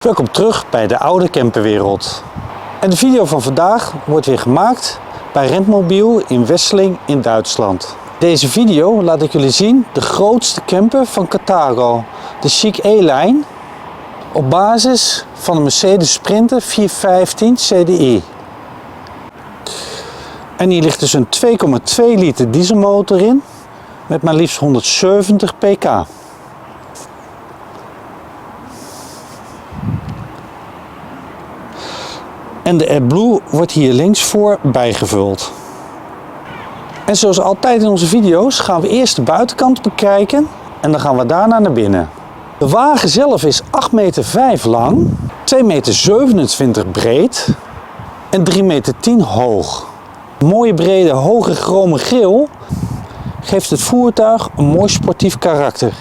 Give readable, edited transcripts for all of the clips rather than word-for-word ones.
Welkom terug bij de oude camperwereld. En de video van vandaag wordt weer gemaakt bij Rentmobiel in Wesseling in Duitsland. Deze video laat ik jullie zien de grootste camper van Carthago, de Chic E-lijn, op basis van een Mercedes Sprinter 415 CDI. En hier ligt dus een 2,2 liter dieselmotor in met maar liefst 170 pk. En de AdBlue wordt hier linksvoor bijgevuld. En zoals altijd in onze video's gaan we eerst de buitenkant bekijken en dan gaan we daarna naar binnen. De wagen zelf is 8,5 meter lang, 2,27 meter breed en 3,10 meter hoog. De mooie brede hoge chrome grill geeft het voertuig een mooi sportief karakter.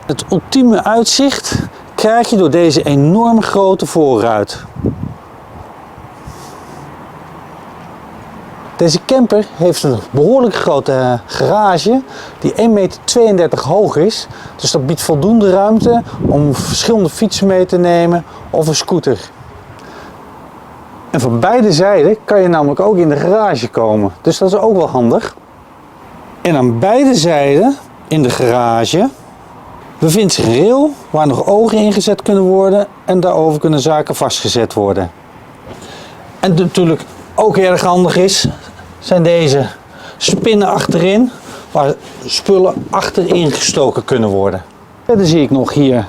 Het ultieme uitzicht krijg je door deze enorm grote voorruit. Deze camper heeft een behoorlijk grote garage die 1,32 meter hoog is. Dus dat biedt voldoende ruimte om verschillende fietsen mee te nemen of een scooter. En van beide zijden kan je namelijk ook in de garage komen. Dus dat is ook wel handig. En aan beide zijden in de garage bevindt zich een rail waar nog ogen ingezet kunnen worden en daarover kunnen zaken vastgezet worden. En natuurlijk ook erg handig is, zijn deze spinnen achterin, waar spullen achterin gestoken kunnen worden. Verder zie ik nog hier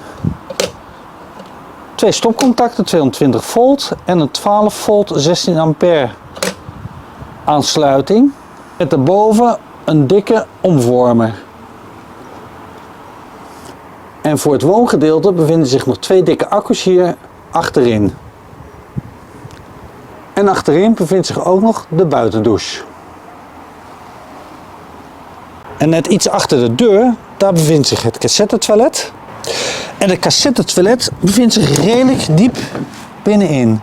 twee stopcontacten, 220 volt en een 12 volt 16 ampère aansluiting. Met daarboven een dikke omvormer. En voor het woongedeelte bevinden zich nog twee dikke accu's hier achterin. En achterin bevindt zich ook nog de buitendouche. En net iets achter de deur, daar bevindt zich het cassettetoilet. En het cassettetoilet bevindt zich redelijk diep binnenin.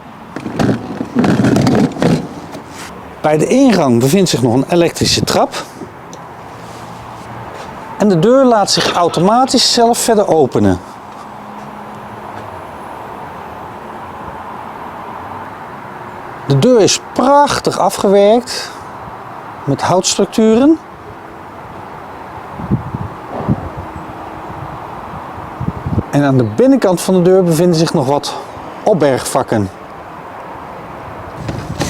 Bij de ingang bevindt zich nog een elektrische trap. En de deur laat zich automatisch zelf verder openen. De deur is prachtig afgewerkt met houtstructuren. En aan de binnenkant van de deur bevinden zich nog wat opbergvakken.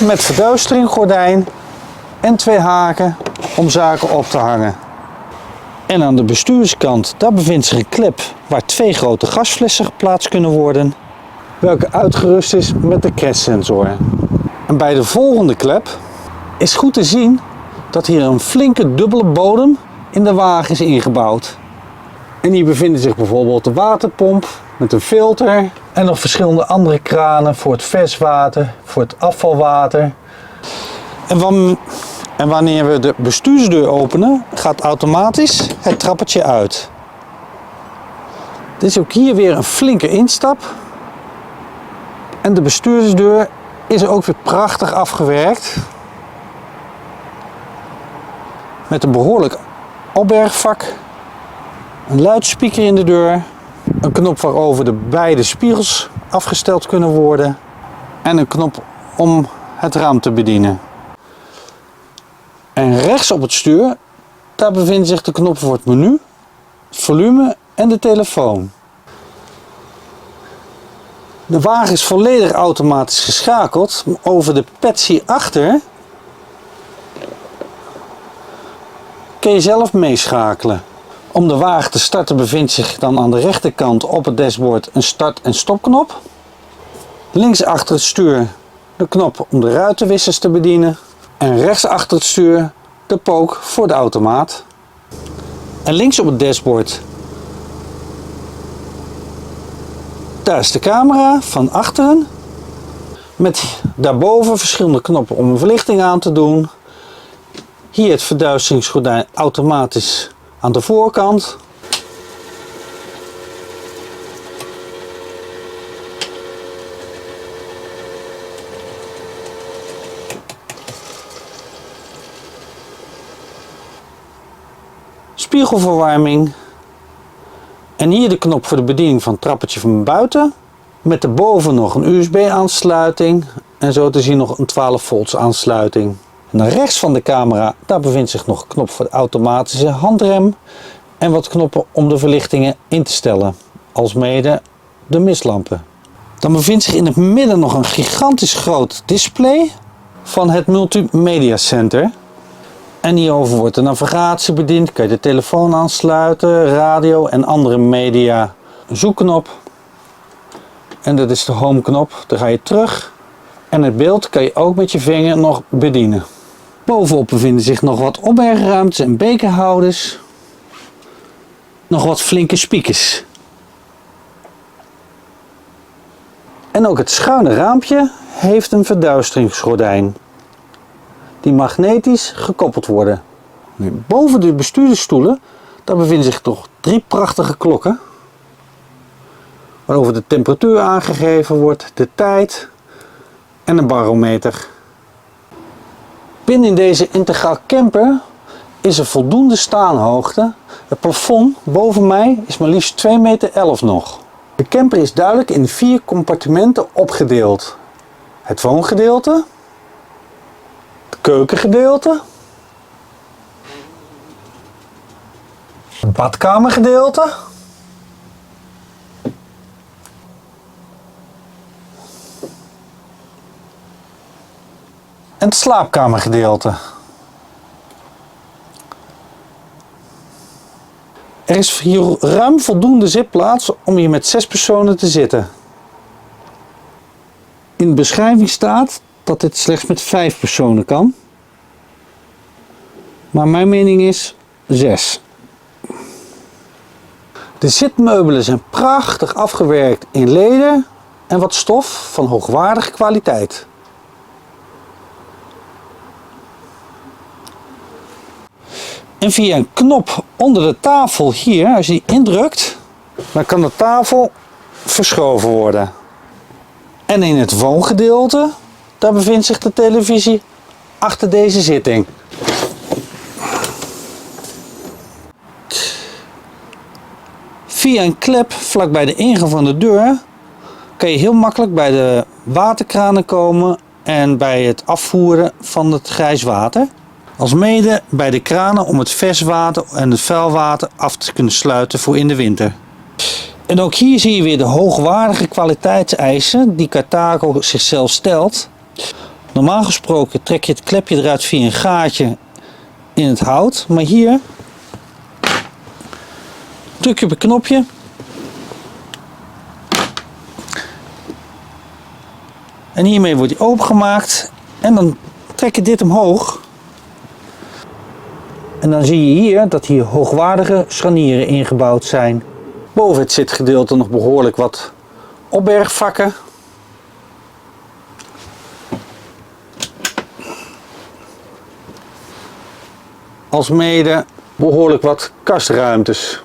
Met verduistering, gordijn en twee haken om zaken op te hangen. En aan de bestuurskant, daar bevindt zich een klep waar twee grote gasflessen geplaatst kunnen worden, welke uitgerust is met de crashtsensor. En bij de volgende klep is goed te zien dat hier een flinke dubbele bodem in de wagen is ingebouwd. En hier bevinden zich bijvoorbeeld de waterpomp met een filter en nog verschillende andere kranen voor het verswater, voor het afvalwater. En wanneer we de bestuursdeur openen, gaat automatisch het trappetje uit. Dit is ook hier weer een flinke instap. En de bestuursdeur is ook weer prachtig afgewerkt. Met een behoorlijk opbergvak. Een luidspreker in de deur. Een knop waarover de beide spiegels afgesteld kunnen worden. En een knop om het raam te bedienen. En rechts op het stuur, daar bevinden zich de knoppen voor het menu, het volume en de telefoon. De wagen is volledig automatisch geschakeld. Over de pads hierachter kun je zelf meeschakelen. Om de wagen te starten bevindt zich dan aan de rechterkant op het dashboard een start- en stopknop. Links achter het stuur de knop om de ruitenwissers te bedienen. En rechts achter het stuur de pook voor de automaat. En links op het dashboard, daar is de camera van achteren. Met daarboven verschillende knoppen om een verlichting aan te doen. Hier het verduisteringsgordijn automatisch aan de voorkant. Spiegelverwarming. En hier de knop voor de bediening van het trappetje van buiten. Met daarboven nog een USB-aansluiting en zo te zien nog een 12 volts aansluiting. En naar rechts van de camera, daar bevindt zich nog een knop voor de automatische handrem en wat knoppen om de verlichtingen in te stellen, alsmede de mistlampen. Dan bevindt zich in het midden nog een gigantisch groot display van het Multimedia Center. En hierover wordt de navigatie bediend, kan je de telefoon aansluiten, radio en andere media. Een zoekknop. En dat is de home knop, dan ga je terug. En het beeld kan je ook met je vinger nog bedienen. Bovenop bevinden zich nog wat opbergruimtes en bekerhouders. Nog wat flinke speakers. En ook het schuine raampje heeft een verduisteringsgordijn. Die magnetisch gekoppeld worden. Nu, boven de bestuurdersstoelen, daar bevinden zich toch 3 prachtige klokken. Waarover de temperatuur aangegeven wordt, de tijd en een barometer. Binnen in deze integraal camper is er voldoende staanhoogte. Het plafond boven mij is maar liefst 2,11 meter nog. De camper is duidelijk in 4 compartimenten opgedeeld. Het woongedeelte, het keukengedeelte, het badkamergedeelte en het slaapkamergedeelte. Er is hier ruim voldoende zitplaats om hier met 6 personen te zitten. In de beschrijving staat dat dit slechts met 5 personen kan. Maar mijn mening is 6. De zitmeubelen zijn prachtig afgewerkt in leder en wat stof van hoogwaardige kwaliteit. En via een knop onder de tafel hier, als je die indrukt, dan kan de tafel verschoven worden. En in het woongedeelte, daar bevindt zich de televisie achter deze zitting. Via een klep vlakbij de ingang van de deur kan je heel makkelijk bij de waterkranen komen en bij het afvoeren van het grijs water. Alsmede bij de kranen om het vers water en het vuil water af te kunnen sluiten voor in de winter. En ook hier zie je weer de hoogwaardige kwaliteitseisen die Carthago zichzelf stelt. Normaal gesproken trek je het klepje eruit via een gaatje in het hout, maar hier druk je op een knopje en hiermee wordt hij opengemaakt en dan trek je dit omhoog. En dan zie je hier dat hier hoogwaardige scharnieren ingebouwd zijn. Boven het zitgedeelte nog behoorlijk wat opbergvakken. Alsmede behoorlijk wat kastruimtes.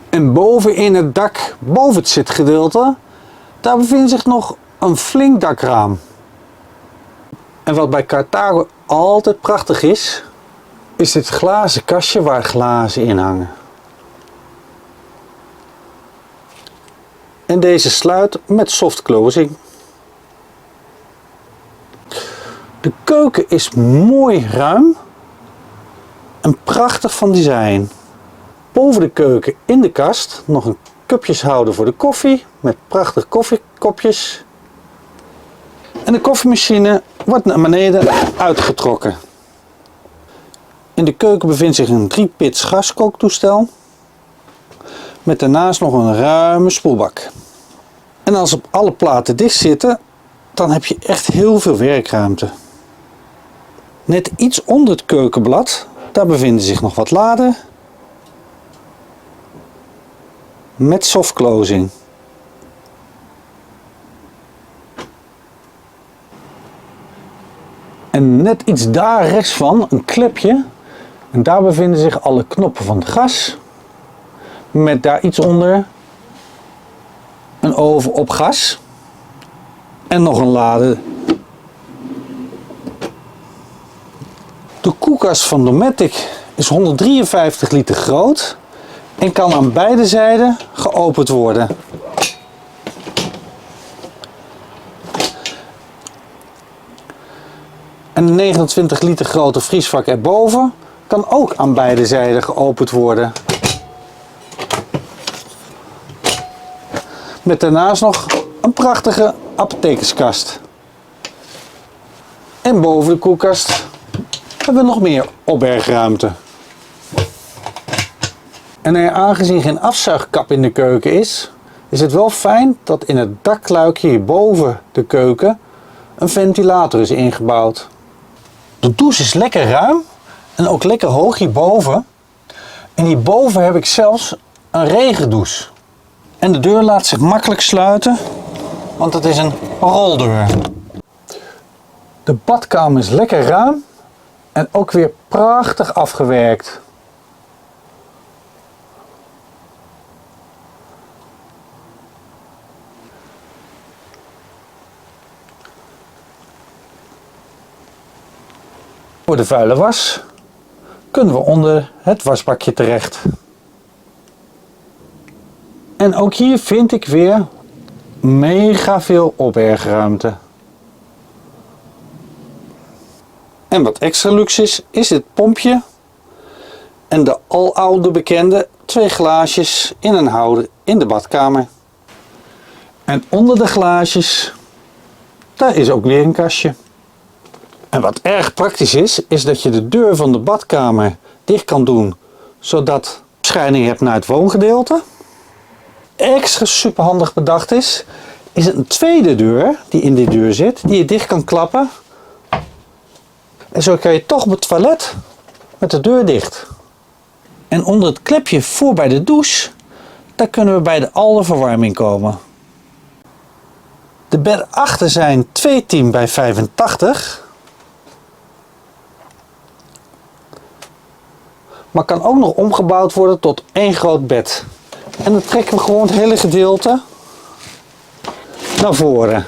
En boven in het dak, boven het zitgedeelte, daar bevindt zich nog een flink dakraam. En wat bij Carthago altijd prachtig is dit glazen kastje waar glazen in hangen. En deze sluit met soft closing. De keuken is mooi ruim en prachtig van design. Boven de keuken in de kast nog een cupjeshouder voor de koffie met prachtige koffiekopjes. En de koffiemachine wordt naar beneden uitgetrokken. In de keuken bevindt zich een 3-pits gaskooktoestel. Met daarnaast nog een ruime spoelbak. En als op alle platen dicht zitten, dan heb je echt heel veel werkruimte. Net iets onder het keukenblad, daar bevinden zich nog wat laden. Met soft closing. En net iets daar rechts van een klepje. En daar bevinden zich alle knoppen van het gas. Met daar iets onder een oven op gas. En nog een lade. De koelkast van Dometic is 153 liter groot. en kan aan beide zijden geopend worden. En de 29 liter grote vriesvak erboven kan ook aan beide zijden geopend worden. Met daarnaast nog een prachtige apothekerskast. En boven de koelkast hebben we nog meer opbergruimte. En aangezien geen afzuigkap in de keuken is, is het wel fijn dat in het dakluikje hier boven de keuken een ventilator is ingebouwd. De douche is lekker ruim en ook lekker hoog hierboven. En hierboven heb ik zelfs een regendouche. En de deur laat zich makkelijk sluiten, want het is een roldeur. De badkamer is lekker ruim en ook weer prachtig afgewerkt. Voor de vuile was kunnen we onder het wasbakje terecht. En ook hier vind ik weer mega veel opbergruimte. En wat extra luxe is het pompje en de aloude bekende 2 glaasjes in een houder in de badkamer. En onder de glaasjes, daar is ook weer een kastje. En wat erg praktisch is dat je de deur van de badkamer dicht kan doen, zodat je scheiding hebt naar het woongedeelte. Extra superhandig bedacht is een tweede deur die in die deur zit, die je dicht kan klappen. En zo kan je toch op het toilet met de deur dicht. En onder het klepje voor bij de douche, daar kunnen we bij de verwarming komen. De bedden achter zijn 210 bij 85. Maar kan ook nog omgebouwd worden tot 1 groot bed. En dan trekken we gewoon het hele gedeelte naar voren.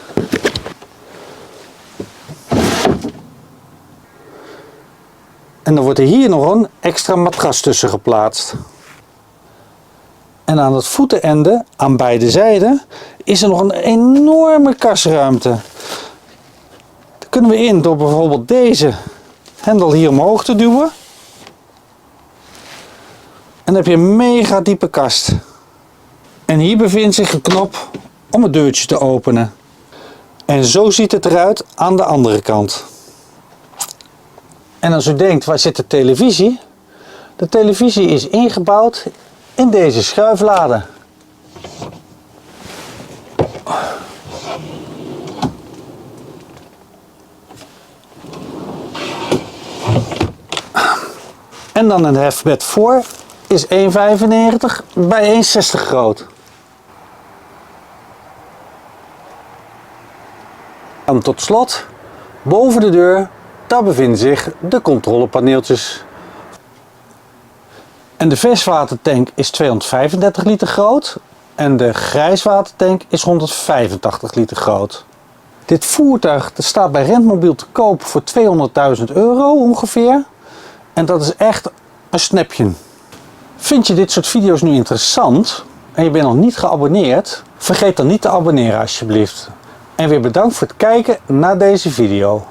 En dan wordt er hier nog een extra matras tussen geplaatst. En aan het voetenende, aan beide zijden, is er nog een enorme kastruimte. Daar kunnen we in door bijvoorbeeld deze hendel hier omhoog te duwen. En dan heb je een mega diepe kast. En hier bevindt zich een knop om het deurtje te openen. En zo ziet het eruit aan de andere kant. En als u denkt, waar zit de televisie? De televisie is ingebouwd in deze schuiflade. En dan een hefbed voor is 1,95 bij 1,60 groot. En tot slot, boven de deur, daar bevinden zich de controlepaneeltjes. En de verswatertank is 235 liter groot en de grijswatertank is 185 liter groot. Dit voertuig staat bij Rentmobiel te koop voor €200.000 ongeveer. En dat is echt een snapje. Vind je dit soort video's nu interessant en je bent nog niet geabonneerd? Vergeet dan niet te abonneren alsjeblieft. En weer bedankt voor het kijken naar deze video.